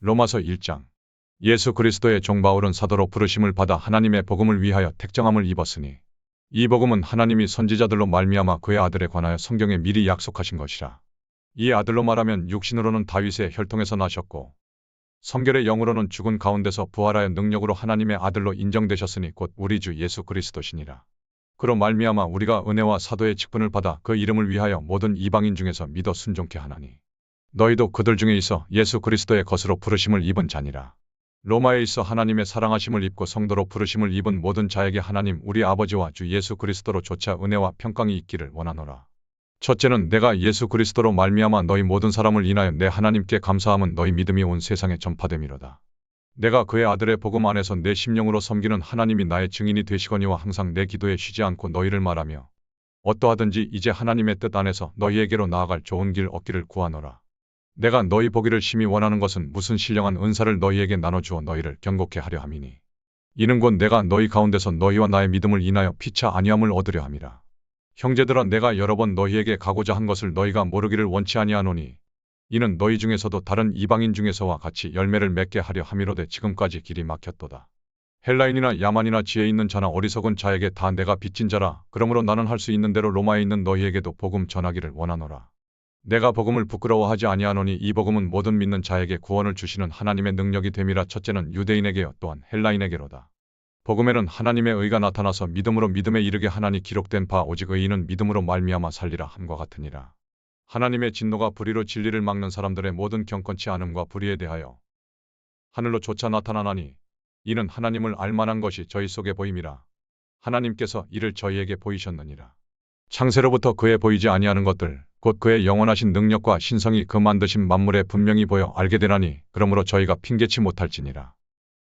로마서 1장. 예수 그리스도의 종 바울은 사도로 부르심을 받아 하나님의 복음을 위하여 택정함을 입었으니 이 복음은 하나님이 선지자들로 말미암아 그의 아들에 관하여 성경에 미리 약속하신 것이라. 이 아들로 말하면 육신으로는 다윗의 혈통에서 나셨고 성결의 영으로는 죽은 가운데서 부활하여 능력으로 하나님의 아들로 인정되셨으니 곧 우리 주 예수 그리스도시니라. 그로 말미암아 우리가 은혜와 사도의 직분을 받아 그 이름을 위하여 모든 이방인 중에서 믿어 순종케 하나니 너희도 그들 중에 있어 예수 그리스도의 것으로 부르심을 입은 자니라. 로마에 있어 하나님의 사랑하심을 입고 성도로 부르심을 입은 모든 자에게 하나님 우리 아버지와 주 예수 그리스도로 조차 은혜와 평강이 있기를 원하노라. 첫째는 내가 예수 그리스도로 말미암아 너희 모든 사람을 인하여 내 하나님께 감사함은 너희 믿음이 온 세상에 전파됨이로다. 내가 그의 아들의 복음 안에서 내 심령으로 섬기는 하나님이 나의 증인이 되시거니와 항상 내 기도에 쉬지 않고 너희를 말하며 어떠하든지 이제 하나님의 뜻 안에서 너희에게로 나아갈 좋은 길 얻기를 구하노라. 내가 너희 보기를 심히 원하는 것은 무슨 신령한 은사를 너희에게 나눠주어 너희를 경고케 하려 함이니 이는 곧 내가 너희 가운데서 너희와 나의 믿음을 인하여 피차 아니함을 얻으려 함이라. 형제들아 내가 여러 번 너희에게 가고자 한 것을 너희가 모르기를 원치 아니하노니 이는 너희 중에서도 다른 이방인 중에서와 같이 열매를 맺게 하려 함이로되 지금까지 길이 막혔도다. 헬라인이나 야만이나 지혜 있는 자나 어리석은 자에게 다 내가 빚진 자라. 그러므로 나는 할 수 있는 대로 로마에 있는 너희에게도 복음 전하기를 원하노라. 내가 복음을 부끄러워하지 아니하노니 이 복음은 모든 믿는 자에게 구원을 주시는 하나님의 능력이 됨이라. 첫째는 유대인에게요 또한 헬라인에게로다. 복음에는 하나님의 의가 나타나서 믿음으로 믿음에 이르게 하나니 기록된 바 오직 의인은 믿음으로 말미암아 살리라 함과 같으니라. 하나님의 진노가 불의로 진리를 막는 사람들의 모든 경건치 않음과 불의에 대하여 하늘로 조차 나타나나니 이는 하나님을 알만한 것이 저희 속에 보임이라. 하나님께서 이를 저희에게 보이셨느니라. 창세로부터 그에 보이지 아니하는 것들 곧 그의 영원하신 능력과 신성이 그 만드신 만물에 분명히 보여 알게 되나니 그러므로 저희가 핑계치 못할지니라.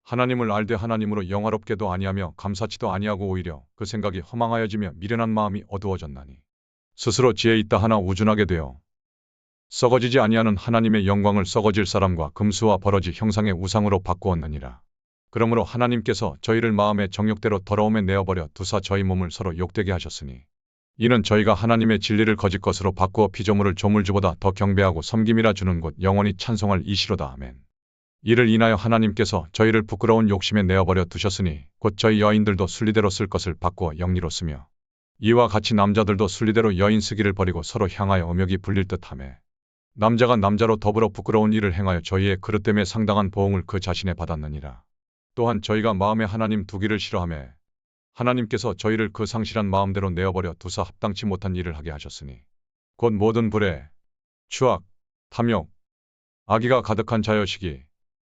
하나님을 알되 하나님으로 영화롭게도 아니하며 감사치도 아니하고 오히려 그 생각이 허망하여지며 미련한 마음이 어두워졌나니 스스로 지혜 있다 하나 우준하게 되어 썩어지지 아니하는 하나님의 영광을 썩어질 사람과 금수와 버러지 형상의 우상으로 바꾸었느니라. 그러므로 하나님께서 저희를 마음의 정욕대로 더러움에 내어버려 두사 저희 몸을 서로 욕되게 하셨으니 이는 저희가 하나님의 진리를 거짓 것으로 바꾸어 피조물을 조물주보다 더 경배하고 섬김이라 주는 곳 영원히 찬송할 이시로다. 아멘. 이를 인하여 하나님께서 저희를 부끄러운 욕심에 내어버려 두셨으니 곧 저희 여인들도 순리대로 쓸 것을 바꾸어 영리로 쓰며 이와 같이 남자들도 순리대로 여인 쓰기를 버리고 서로 향하여 음욕이 불릴 듯하매 남자가 남자로 더불어 부끄러운 일을 행하여 저희의 그릇됨에 상당한 보응을 그 자신에 받았느니라. 또한 저희가 마음에 하나님 두기를 싫어하매 하나님께서 저희를 그 상실한 마음대로 내어버려 두사 합당치 못한 일을 하게 하셨으니 곧 모든 불의, 추악, 탐욕, 악의가 가득한 자여 시기,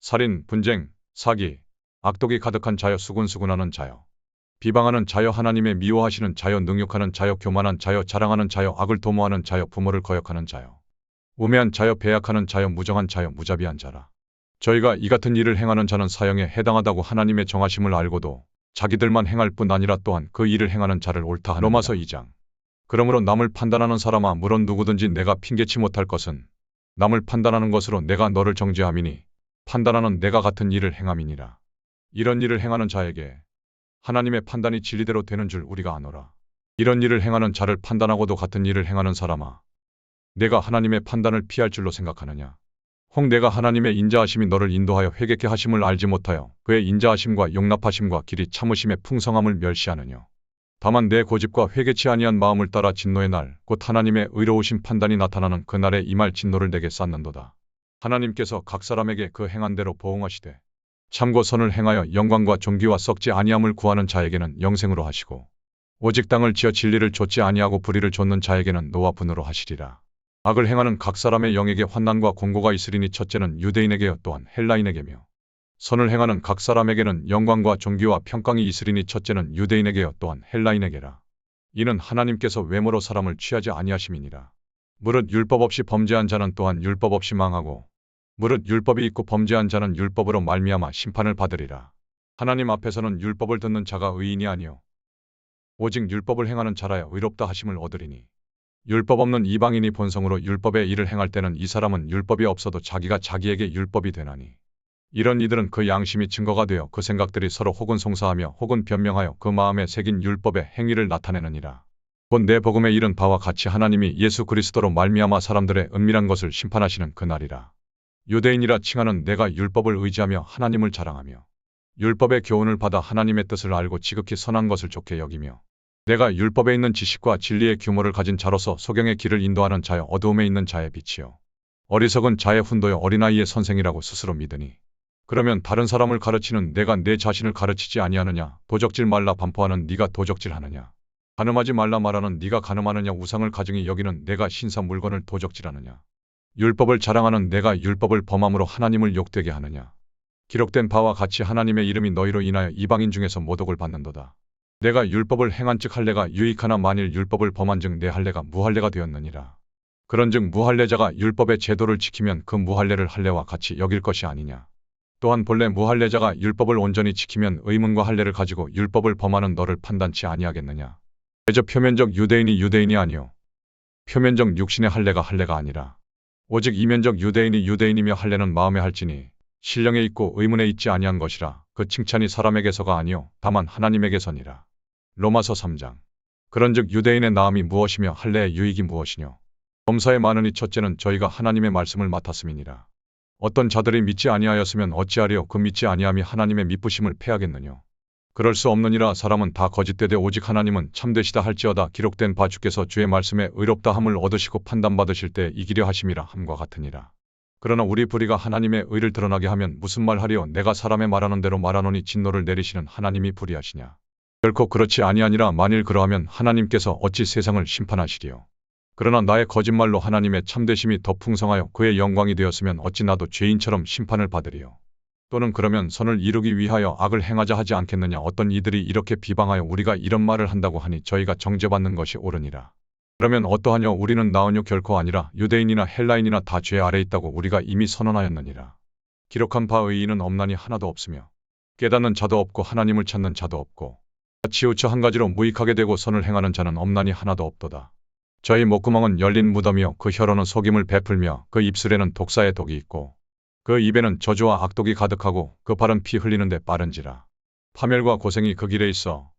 살인, 분쟁, 사기, 악독이 가득한 자여 수군수군하는 자여, 비방하는 자여 하나님의 미워하시는 자여 능욕하는 자여 교만한 자여 자랑하는 자여 악을 도모하는 자여 부모를 거역하는 자여, 우매한 자여 배약하는 자여 무정한 자여 무자비한 자라. 저희가 이 같은 일을 행하는 자는 사형에 해당하다고 하나님의 정하심을 알고도 자기들만 행할 뿐 아니라 또한 그 일을 행하는 자를 옳다 하느니라. 로마서 2장. 그러므로 남을 판단하는 사람아 물론 누구든지 내가 핑계치 못할 것은 남을 판단하는 것으로 내가 너를 정죄함이니 판단하는 내가 같은 일을 행함이니라. 이런 일을 행하는 자에게 하나님의 판단이 진리대로 되는 줄 우리가 아노라. 이런 일을 행하는 자를 판단하고도 같은 일을 행하는 사람아 내가 하나님의 판단을 피할 줄로 생각하느냐. 혹 내가 하나님의 인자하심이 너를 인도하여 회개케 하심을 알지 못하여 그의 인자하심과 용납하심과 길이 참으심의 풍성함을 멸시하느냐. 다만 내 고집과 회개치 아니한 마음을 따라 진노의 날 곧 하나님의 의로우신 판단이 나타나는 그 날에 임할 진노를 내게 쌓는도다. 하나님께서 각 사람에게 그 행한 대로 보응하시되 참고 선을 행하여 영광과 존귀와 썩지 아니함을 구하는 자에게는 영생으로 하시고 오직 땅을 지어 진리를 좇지 아니하고 불의를 좇는 자에게는 노와 분으로 하시리라. 악을 행하는 각 사람의 영에게 환난과 공고가 있으리니 첫째는 유대인에게요 또한 헬라인에게며 선을 행하는 각 사람에게는 영광과 존귀와 평강이 있으리니 첫째는 유대인에게요 또한 헬라인에게라. 이는 하나님께서 외모로 사람을 취하지 아니하심이니라. 무릇 율법 없이 범죄한 자는 또한 율법 없이 망하고 무릇 율법이 있고 범죄한 자는 율법으로 말미암아 심판을 받으리라. 하나님 앞에서는 율법을 듣는 자가 의인이 아니요 오직 율법을 행하는 자라야 의롭다 하심을 얻으리니 율법 없는 이방인이 본성으로 율법의 일을 행할 때는 이 사람은 율법이 없어도 자기가 자기에게 율법이 되나니 이런 이들은 그 양심이 증거가 되어 그 생각들이 서로 혹은 송사하며 혹은 변명하여 그 마음에 새긴 율법의 행위를 나타내느니라. 곧 내 복음에 이른 바와 같이 하나님이 예수 그리스도로 말미암아 사람들의 은밀한 것을 심판하시는 그날이라. 유대인이라 칭하는 내가 율법을 의지하며 하나님을 자랑하며 율법의 교훈을 받아 하나님의 뜻을 알고 지극히 선한 것을 좋게 여기며 내가 율법에 있는 지식과 진리의 규모를 가진 자로서 소경의 길을 인도하는 자여 어두움에 있는 자의 빛이요 어리석은 자의 훈도여 어린아이의 선생이라고 스스로 믿으니 그러면 다른 사람을 가르치는 내가 내 자신을 가르치지 아니하느냐 도적질 말라 반포하는 네가 도적질하느냐 간음하지 말라 말하는 네가 간음하느냐 우상을 가증히 여기는 내가 신사 물건을 도적질하느냐 율법을 자랑하는 내가 율법을 범함으로 하나님을 욕되게 하느냐 기록된 바와 같이 하나님의 이름이 너희로 인하여 이방인 중에서 모독을 받는도다. 내가 율법을 행한즉 할례가 유익하나 만일 율법을 범한즉 내 할례가 무할례가 되었느니라. 그런즉 무할례자가 율법의 제도를 지키면 그 무할례를 할례와 같이 여길 것이 아니냐. 또한 본래 무할례자가 율법을 온전히 지키면 의문과 할례를 가지고 율법을 범하는 너를 판단치 아니하겠느냐. 대저 표면적 유대인이 아니요 표면적 육신의 할례가 아니라 오직 이면적 유대인이며 할례는 마음에 할지니 신령에 있고 의문에 있지 아니한 것이라. 그 칭찬이 사람에게서가 아니요 다만 하나님에게서니라. 로마서 3장. 그런즉 유대인의 나음이 무엇이며 할례의 유익이 무엇이뇨. 범사에 많으니 첫째는 저희가 하나님의 말씀을 맡았음이니라. 어떤 자들이 믿지 아니하였으면 어찌하리요. 그 믿지 아니함이 하나님의 미쁘심을 패하겠느뇨. 그럴 수 없느니라. 사람은 다 거짓되되 오직 하나님은 참되시다 할지어다. 기록된 바 주께서 주의 말씀에 의롭다 함을 얻으시고 판단받으실 때 이기려 하심이라 함과 같으니라. 그러나 우리 불의가 하나님의 의를 드러나게 하면 무슨 말하리요. 내가 사람의 말하는 대로 말하노니 진노를 내리시는 하나님이 불의하시냐. 결코 그렇지 아니하니라. 만일 그러하면 하나님께서 어찌 세상을 심판하시리요. 그러나 나의 거짓말로 하나님의 참되심이 더 풍성하여 그의 영광이 되었으면 어찌 나도 죄인처럼 심판을 받으리요. 또는 그러면 선을 이루기 위하여 악을 행하자 하지 않겠느냐. 어떤 이들이 이렇게 비방하여 우리가 이런 말을 한다고 하니 저희가 정죄받는 것이 옳으니라. 그러면 어떠하뇨. 우리는 나으뇨 결코 아니라 유대인이나 헬라인이나 다 죄 아래 있다고 우리가 이미 선언하였느니라. 기록한 바 의인은 없나니 하나도 없으며 깨닫는 자도 없고 하나님을 찾는 자도 없고 치우쳐 한 가지로 무익하게 되고 선을 행하는 자는 없나니 하나도 없도다. 저희 목구멍은 열린 무덤이요 그 혀로는 속임을 베풀며 그 입술에는 독사의 독이 있고 그 입에는 저주와 악독이 가득하고 그 발은 피 흘리는데 빠른지라. 파멸과 고생이 그 길에 있어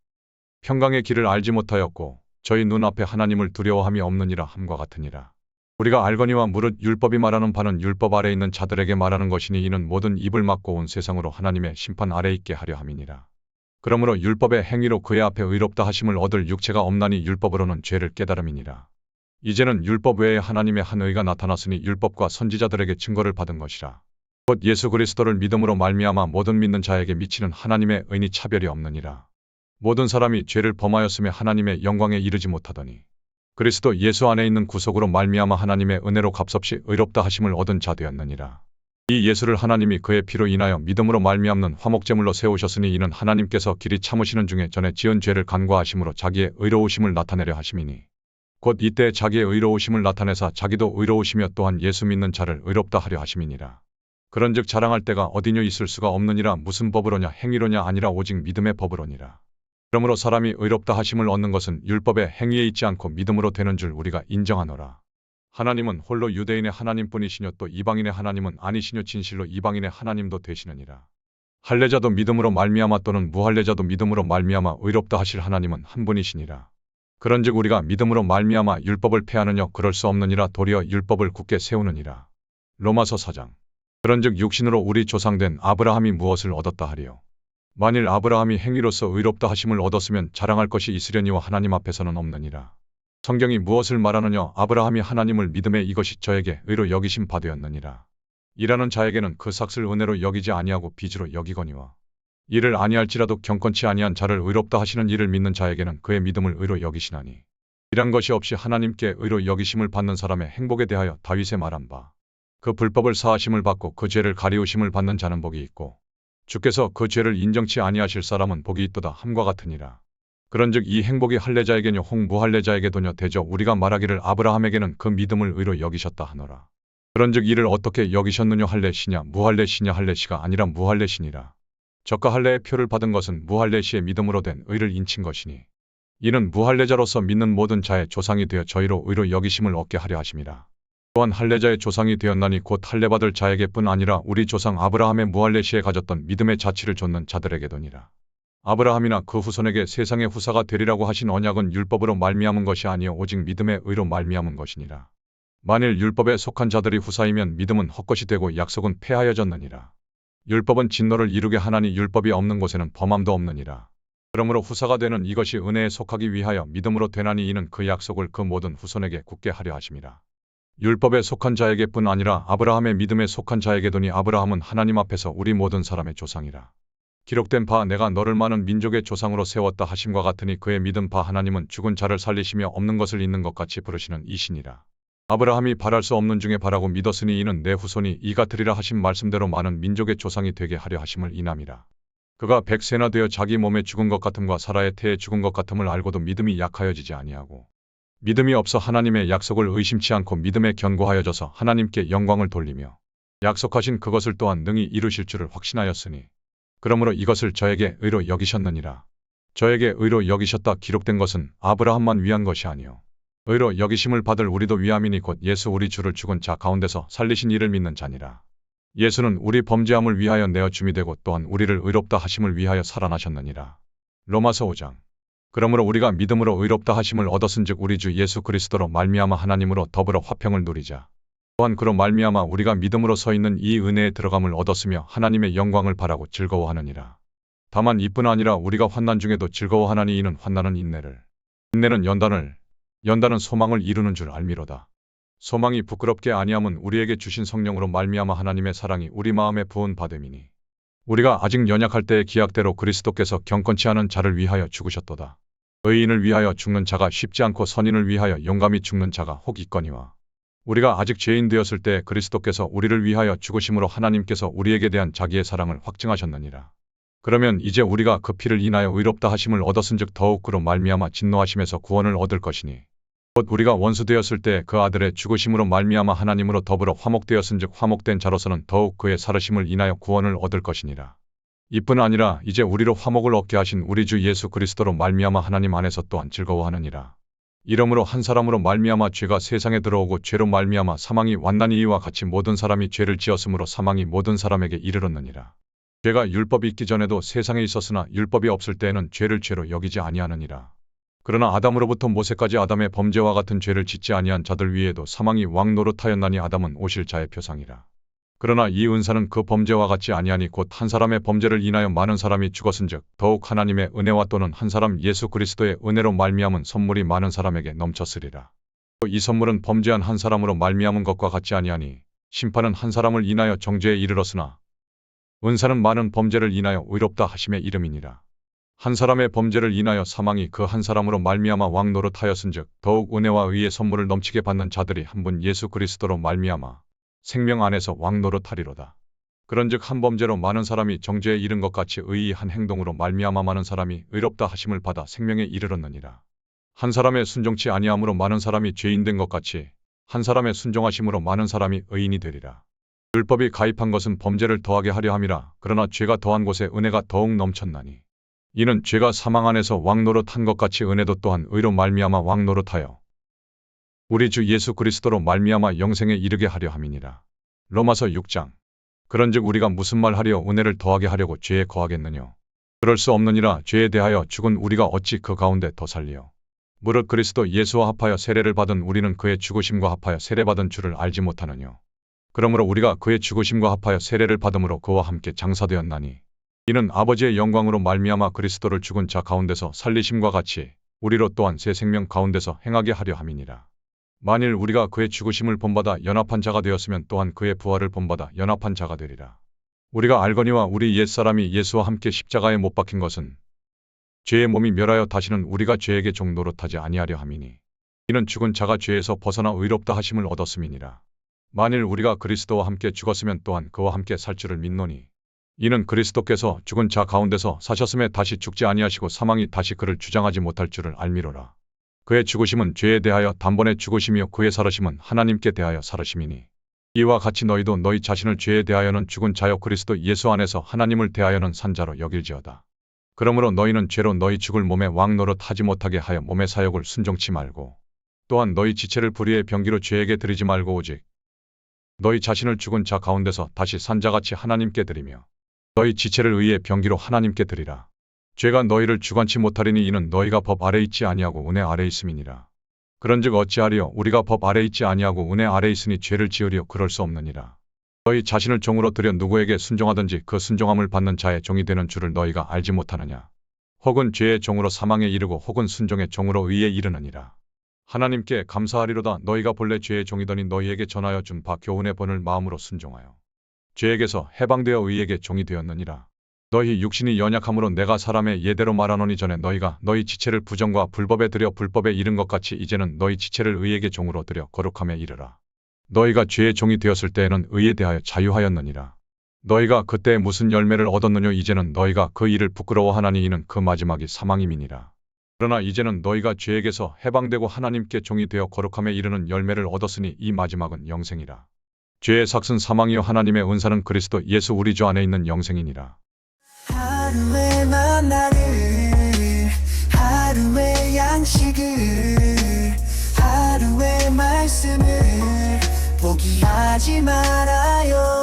평강의 길을 알지 못하였고 저희 눈앞에 하나님을 두려워함이 없느니라 함과 같으니라. 우리가 알거니와 무릇 율법이 말하는 바는 율법 아래 있는 자들에게 말하는 것이니 이는 모든 입을 막고 온 세상으로 하나님의 심판 아래 있게 하려 함이니라. 그러므로 율법의 행위로 그의 앞에 의롭다 하심을 얻을 육체가 없나니 율법으로는 죄를 깨달음이니라. 이제는 율법 외에 하나님의 한 의가 나타났으니 율법과 선지자들에게 증거를 받은 것이라. 곧 예수 그리스도를 믿음으로 말미암아 모든 믿는 자에게 미치는 하나님의 의니 차별이 없느니라. 모든 사람이 죄를 범하였으며 하나님의 영광에 이르지 못하더니 그리스도 예수 안에 있는 구속으로 말미암아 하나님의 은혜로 값없이 의롭다 하심을 얻은 자 되었느니라. 이 예수를 하나님이 그의 피로 인하여 믿음으로 말미암는 화목제물로 세우셨으니 이는 하나님께서 길이 참으시는 중에 전에 지은 죄를 간과하심으로 자기의 의로우심을 나타내려 하심이니 곧 이때 자기의 의로우심을 나타내사 자기도 의로우시며 또한 예수 믿는 자를 의롭다 하려 하심이니라. 그런즉 자랑할 때가 어디뇨. 있을 수가 없느니라. 무슨 법으로냐 행위로냐 아니라 오직 믿음의 법으로니라. 그러므로 사람이 의롭다 하심을 얻는 것은 율법의 행위에 있지 않고 믿음으로 되는 줄 우리가 인정하노라. 하나님은 홀로 유대인의 하나님뿐이시뇨 또 이방인의 하나님은 아니시뇨. 진실로 이방인의 하나님도 되시느니라. 할례자도 믿음으로 말미암아 또는 무할례자도 믿음으로 말미암아 의롭다 하실 하나님은 한 분이시니라. 그런즉 우리가 믿음으로 말미암아 율법을 폐하느뇨. 그럴 수 없느니라. 도리어 율법을 굳게 세우느니라. 로마서 4장. 그런즉 육신으로 우리 조상된 아브라함이 무엇을 얻었다 하리요. 만일 아브라함이 행위로서 의롭다 하심을 얻었으면 자랑할 것이 있으려니와 하나님 앞에서는 없느니라. 성경이 무엇을 말하느냐. 아브라함이 하나님을 믿음에 이것이 저에게 의로 여기심 받으었느니라. 일하는 자에게는 그 삭을 은혜로 여기지 아니하고 빚으로 여기거니와 이를 아니할지라도 경건치 아니한 자를 의롭다 하시는 이를 믿는 자에게는 그의 믿음을 의로 여기시나니 일한 것이 없이 하나님께 의로 여기심을 받는 사람의 행복에 대하여 다윗의 말한 바 그 불법을 사하심을 받고 그 죄를 가리우심을 받는 자는 복이 있고 주께서 그 죄를 인정치 아니하실 사람은 복이 있도다 함과 같으니라. 그런즉 이 행복이 할례자에게뇨 혹 무할례자에게도뇨 되죠. 우리가 말하기를 아브라함에게는 그 믿음을 의로 여기셨다 하노라. 그런즉 이를 어떻게 여기셨느뇨. 할례시냐 무할례시냐. 할례시가 아니라 무할례시니라. 저가 할례의 표를 받은 것은 무할례시의 믿음으로 된 의를 인친 것이니 이는 무할례자로서 믿는 모든 자의 조상이 되어 저희로 의로 여기심을 얻게 하려 하심이라. 또한 할례자의 조상이 되었나니 곧 할례받을 자에게뿐 아니라 우리 조상 아브라함의 무할례시에 가졌던 믿음의 자취를 좇는 자들에게도니라. 아브라함이나 그 후손에게 세상의 후사가 되리라고 하신 언약은 율법으로 말미암은 것이 아니요 오직 믿음의 의로 말미암은 것이니라. 만일 율법에 속한 자들이 후사이면 믿음은 헛것이 되고 약속은 폐하여졌느니라. 율법은 진노를 이루게 하나니 율법이 없는 곳에는 범함도 없느니라. 그러므로 후사가 되는 이것이 은혜에 속하기 위하여 믿음으로 되나니 이는 그 약속을 그 모든 후손에게 굳게 하려 하심이라. 율법에 속한 자에게뿐 아니라 아브라함의 믿음에 속한 자에게도니 아브라함은 하나님 앞에서 우리 모든 사람의 조상이라. 기록된 바 내가 너를 많은 민족의 조상으로 세웠다 하심과 같으니 그의 믿은 바 하나님은 죽은 자를 살리시며 없는 것을 있는 것 같이 부르시는 이시니라. 아브라함이 바랄 수 없는 중에 바라고 믿었으니 이는 내 후손이 이 같으리라 하신 말씀대로 많은 민족의 조상이 되게 하려 하심을 인함이라. 그가 100세나 되어 자기 몸에 죽은 것 같음과 사라의 태에 죽은 것 같음을 알고도 믿음이 약하여지지 아니하고 믿음이 없어 하나님의 약속을 의심치 않고 믿음에 견고하여져서 하나님께 영광을 돌리며 약속하신 그것을 또한 능히 이루실 줄을 확신하였으니 그러므로 이것을 저에게 의로 여기셨느니라. 저에게 의로 여기셨다 기록된 것은 아브라함만 위한 것이 아니요 의로 여기심을 받을 우리도 위함이니 곧 예수 우리 주를 죽은 자 가운데서 살리신 이를 믿는 자니라. 예수는 우리 범죄함을 위하여 내어 줌이 되고 또한 우리를 의롭다 하심을 위하여 살아나셨느니라. 로마서 5장. 그러므로 우리가 믿음으로 의롭다 하심을 얻었은즉 우리 주 예수 그리스도로 말미암아 하나님으로 더불어 화평을 누리자. 또한 그로 말미암아 우리가 믿음으로 서 있는 이 은혜에 들어감을 얻었으며 하나님의 영광을 바라고 즐거워하느니라. 다만 이뿐 아니라 우리가 환난 중에도 즐거워하나니 이는 환난은 인내를, 인내는 연단을, 연단은 소망을 이루는 줄 알미로다. 소망이 부끄럽게 아니함은 우리에게 주신 성령으로 말미암아 하나님의 사랑이 우리 마음에 부은 바됨이니 우리가 아직 연약할 때의 기약대로 그리스도께서 경건치 않은 자를 위하여 죽으셨도다. 의인을 위하여 죽는 자가 쉽지 않고 선인을 위하여 용감히 죽는 자가 혹 있거니와 우리가 아직 죄인 되었을 때 그리스도께서 우리를 위하여 죽으심으로 하나님께서 우리에게 대한 자기의 사랑을 확증하셨느니라. 그러면 이제 우리가 그 피를 인하여 의롭다 하심을 얻었은즉 더욱 그로 말미암아 진노하심에서 구원을 얻을 것이니 곧 우리가 원수 되었을 때 그 아들의 죽으심으로 말미암아 하나님으로 더불어 화목되었은즉 화목된 자로서는 더욱 그의 살으심을 인하여 구원을 얻을 것이니라. 이뿐 아니라 이제 우리로 화목을 얻게 하신 우리 주 예수 그리스도로 말미암아 하나님 안에서 또한 즐거워하느니라. 이러므로 한 사람으로 말미암아 죄가 세상에 들어오고 죄로 말미암아 사망이 왔나니 이와 같이 모든 사람이 죄를 지었으므로 사망이 모든 사람에게 이르렀느니라. 죄가 율법이 있기 전에도 세상에 있었으나 율법이 없을 때에는 죄를 죄로 여기지 아니하느니라. 그러나 아담으로부터 모세까지 아담의 범죄와 같은 죄를 짓지 아니한 자들 위에도 사망이 왕 노릇하였나니 아담은 오실 자의 표상이라. 그러나 이 은사는 그 범죄와 같지 아니하니 곧 한 사람의 범죄를 인하여 많은 사람이 죽었은즉 더욱 하나님의 은혜와 또는 한 사람 예수 그리스도의 은혜로 말미암은 선물이 많은 사람에게 넘쳤으리라. 이 선물은 범죄한 한 사람으로 말미암은 것과 같지 아니하니 심판은 한 사람을 인하여 정죄에 이르렀으나 은사는 많은 범죄를 인하여 의롭다 하심의 이름이니라. 한 사람의 범죄를 인하여 사망이 그 한 사람으로 말미암아 왕 노릇하였은즉 더욱 은혜와 의의 선물을 넘치게 받는 자들이 한 분 예수 그리스도로 말미암아 생명 안에서 왕 노릇하리로다. 그런즉 한 범죄로 많은 사람이 정죄에 이른 것 같이 의의 한 행동으로 말미암아 많은 사람이 의롭다 하심을 받아 생명에 이르렀느니라. 한 사람의 순종치 아니함으로 많은 사람이 죄인 된 것 같이 한 사람의 순종하심으로 많은 사람이 의인이 되리라. 율법이 가입한 것은 범죄를 더하게 하려 함이라. 그러나 죄가 더한 곳에 은혜가 더욱 넘쳤나니 이는 죄가 사망 안에서 왕 노릇한 것 같이 은혜도 또한 의로 말미암아 왕 노릇하여 우리 주 예수 그리스도로 말미암아 영생에 이르게 하려 함이니라. 로마서 6장. 그런즉 우리가 무슨 말 하려 은혜를 더하게 하려고 죄에 거하겠느냐. 그럴 수 없느니라. 죄에 대하여 죽은 우리가 어찌 그 가운데 더 살리요. 무릇 그리스도 예수와 합하여 세례를 받은 우리는 그의 죽으심과 합하여 세례받은 줄을 알지 못하느냐. 그러므로 우리가 그의 죽으심과 합하여 세례를 받음으로 그와 함께 장사되었나니 이는 아버지의 영광으로 말미암아 그리스도를 죽은 자 가운데서 살리심과 같이 우리로 또한 새 생명 가운데서 행하게 하려 함이니라. 만일 우리가 그의 죽으심을 본받아 연합한 자가 되었으면 또한 그의 부활을 본받아 연합한 자가 되리라. 우리가 알거니와 우리 옛사람이 예수와 함께 십자가에 못 박힌 것은 죄의 몸이 멸하여 다시는 우리가 죄에게 종 노릇하지 아니하려 함이니 이는 죽은 자가 죄에서 벗어나 의롭다 하심을 얻었음이니라. 만일 우리가 그리스도와 함께 죽었으면 또한 그와 함께 살 줄을 믿노니 이는 그리스도께서 죽은 자 가운데서 사셨음에 다시 죽지 아니하시고 사망이 다시 그를 주장하지 못할 줄을 알미로라. 그의 죽으심은 죄에 대하여 단번에 죽으심이요 그의 살으심은 하나님께 대하여 살으심이니 이와 같이 너희도 너희 자신을 죄에 대하여는 죽은 자요 그리스도 예수 안에서 하나님을 대하여는 산 자로 여길지어다. 그러므로 너희는 죄로 너희 죽을 몸에 왕 노릇하지 못하게 하여 몸의 사욕을 순종치 말고 또한 너희 지체를 불의의 병기로 죄에게 드리지 말고 오직 너희 자신을 죽은 자 가운데서 다시 산 자같이 하나님께 드리며 너희 지체를 의의 병기로 하나님께 드리라. 죄가 너희를 주관치 못하리니 이는 너희가 법 아래 있지 아니하고 은혜 아래 있음이니라. 그런즉 어찌하리요? 우리가 법 아래 있지 아니하고 은혜 아래 있으니 죄를 지으리요? 그럴 수 없느니라. 너희 자신을 종으로 들여 누구에게 순종하든지 그 순종함을 받는 자의 종이 되는 줄을 너희가 알지 못하느냐? 혹은 죄의 종으로 사망에 이르고 혹은 순종의 종으로 의에 이르느니라. 하나님께 감사하리로다. 너희가 본래 죄의 종이더니 너희에게 전하여 준 바 교훈의 본을 마음으로 순종하여 죄에게서 해방되어 의에게 종이 되었느니라. 너희 육신이 연약함으로 내가 사람의 예대로 말하노니 전에 너희가 너희 지체를 부정과 불법에 들여 불법에 이른 것 같이 이제는 너희 지체를 의에게 종으로 들여 거룩함에 이르라. 너희가 죄의 종이 되었을 때에는 의에 대하여 자유하였느니라. 너희가 그때 무슨 열매를 얻었느뇨? 이제는 너희가 그 일을 부끄러워하나니 이는 그 마지막이 사망임이니라. 그러나 이제는 너희가 죄에게서 해방되고 하나님께 종이 되어 거룩함에 이르는 열매를 얻었으니 이 마지막은 영생이라. 죄의 삭은 사망이요 하나님의 은사는 그리스도 예수 우리 주 안에 있는 영생이니라. 하루의 만나를 하루의 양식을 하루의 말씀을 포기하지 말아요.